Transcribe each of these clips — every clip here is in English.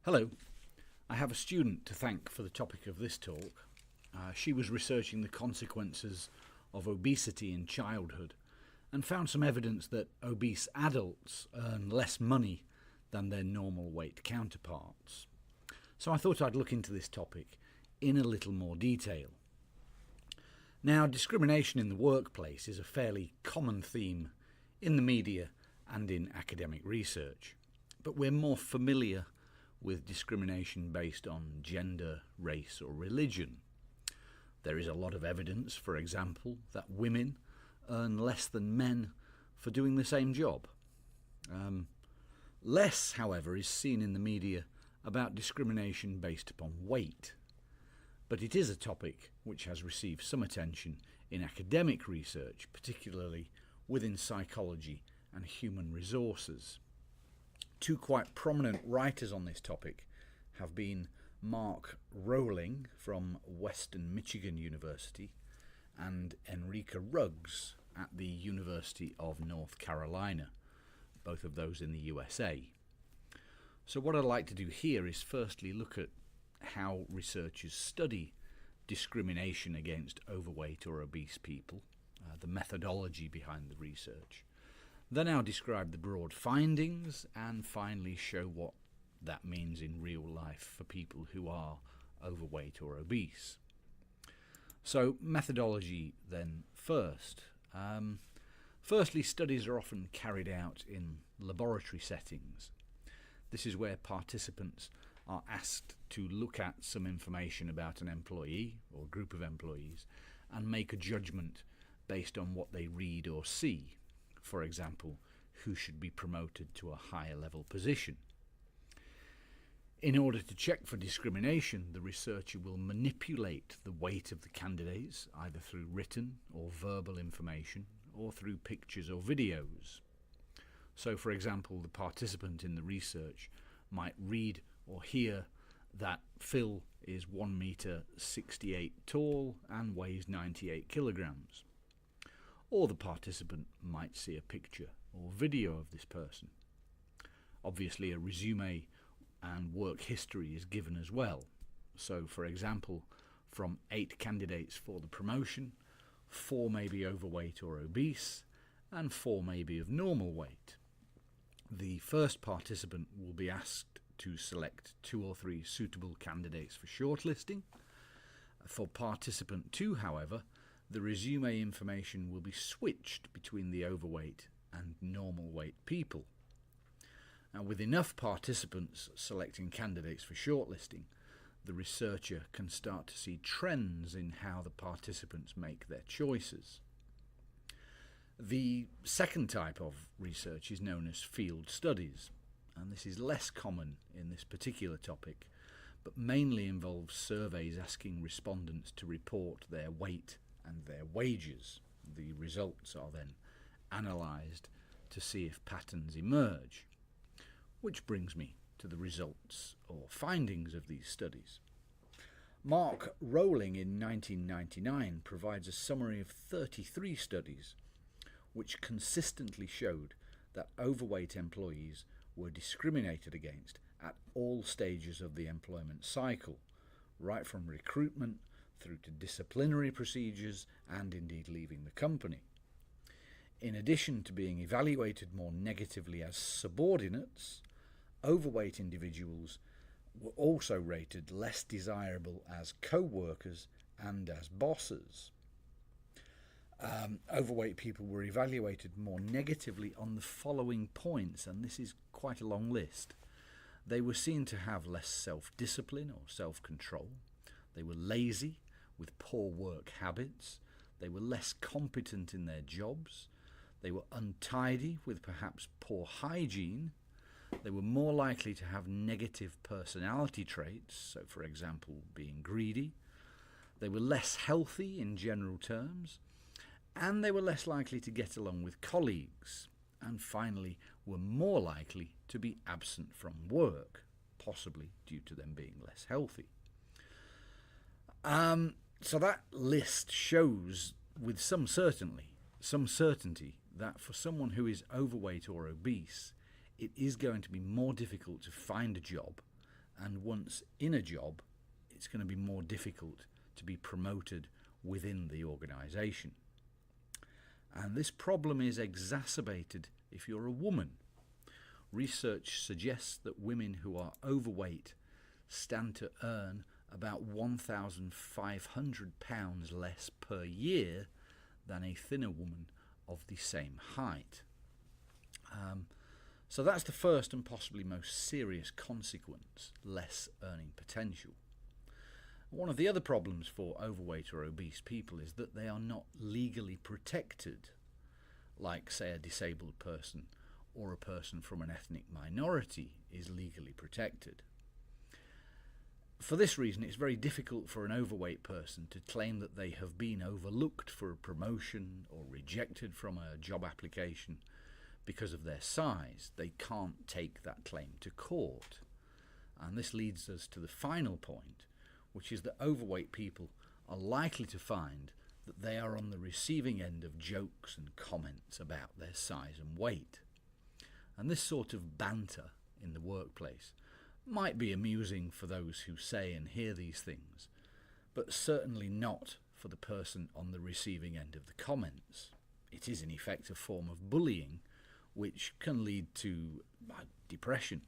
Hello. I have a student to thank for the topic of this talk. She was researching the consequences of obesity in childhood and found some evidence that obese adults earn less money than their normal weight counterparts. So I thought I'd look into this topic in a little more detail. Now, discrimination in the workplace is a fairly common theme in the media and in academic research, but we're more familiar with discrimination based on gender, race or religion. There is a lot of evidence, for example, that women earn less than men for doing the same job. Less, however, is seen in the media about discrimination based upon weight. But it is a topic which has received some attention in academic research, particularly within psychology and human resources. Two quite prominent writers on this topic have been Mark Rowling from Western Michigan University and Enrica Ruggs at the University of North Carolina, both of those in the USA. So what I'd like to do here is firstly look at how researchers study discrimination against overweight or obese people, the methodology behind the research. Then I'll describe the broad findings and finally show what that means in real life for people who are overweight or obese. So methodology then first. Firstly, studies are often carried out in laboratory settings. This is where participants are asked to look at some information about an employee or group of employees and make a judgment based on what they read or see. For example, who should be promoted to a higher level position. In order to check for discrimination, the researcher will manipulate the weight of the candidates either through written or verbal information or through pictures or videos. So, for example, the participant in the research might read or hear that Phil is 1 meter 68 tall and weighs 98 kilograms. Or the participant might see a picture or video of this person. Obviously, a resume and work history is given as well. So, for example, from 8 candidates for the promotion, 4 may be overweight or obese, and 4 may be of normal weight. The first participant will be asked to select 2 or 3 suitable candidates for shortlisting. For participant 2, however, the resume information will be switched between the overweight and normal weight people. Now, with enough participants selecting candidates for shortlisting, the researcher can start to see trends in how the participants make their choices. The second type of research is known as field studies, and this is less common in this particular topic, but mainly involves surveys asking respondents to report their weight and their wages. The results are then analysed to see if patterns emerge, which brings me to the results or findings of these studies. Mark Rowling in 1999 provides a summary of 33 studies which consistently showed that overweight employees were discriminated against at all stages of the employment cycle, right from recruitment through to disciplinary procedures and indeed leaving the company. In addition to being evaluated more negatively as subordinates, overweight individuals were also rated less desirable as co-workers and as bosses. Overweight people were evaluated more negatively on the following points, and this is quite a long list. They were seen to have less self-discipline or self-control. They were lazy, with poor work habits. They were less competent in their jobs. They were untidy, with perhaps poor hygiene. They were more likely to have negative personality traits, so for example being greedy. They were less healthy in general terms, and they were less likely to get along with colleagues, and finally were more likely to be absent from work, possibly due to them being less healthy. So that list shows with some certainty that for someone who is overweight or obese, it is going to be more difficult to find a job and once in a job, it's going to be more difficult to be promoted within the organisation. And this problem is exacerbated if you're a woman. Research suggests that women who are overweight stand to earn about £1,500 less per year than a thinner woman of the same height. So that's the first and possibly most serious consequence, less earning potential. One of the other problems for overweight or obese people is that they are not legally protected, like, say, a disabled person or a person from an ethnic minority is legally protected. For this reason, it's very difficult for an overweight person to claim that they have been overlooked for a promotion or rejected from a job application because of their size. They can't take that claim to court. And this leads us to the final point, which is that overweight people are likely to find that they are on the receiving end of jokes and comments about their size and weight. And this sort of banter in the workplace might be amusing for those who say and hear these things, but certainly not for the person on the receiving end of the comments. It is in effect a form of bullying, which can lead to depression.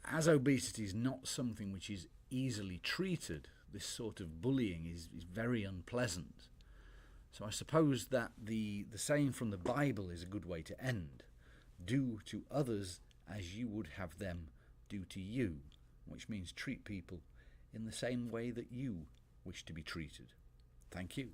As obesity is not something which is easily treated, this sort of bullying is very unpleasant. So I suppose that the saying from the Bible is a good way to end. Do to others as you would have them do to you, which means treat people in the same way that you wish to be treated. Thank you.